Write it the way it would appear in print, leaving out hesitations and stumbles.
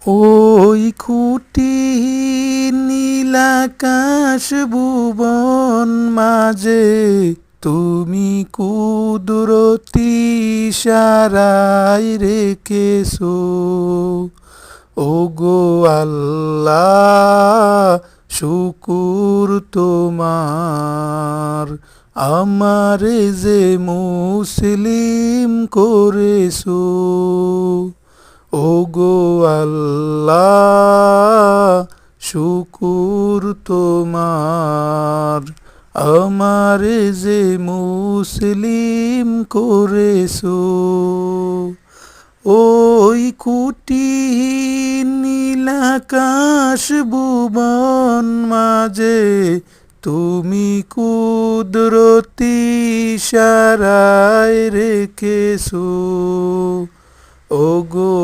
ওই খুঁটিহীন নীলাকাশ ভুবন মাঝে তুমি কুদরতি ইশারায় রেখেছো। ওগো আল্লাহ, শুকুর তোমার, আমারে যে মুসলিম করেছো। ওগো আল্লাহ, শুকুর তোমার, আমারে যে মুসলিম করেছো। ওই খুঁটিহীন নীলাকাশ ভুবন মাঝে তুমি কুদরতি ইশারায় রেখেছো। ওগো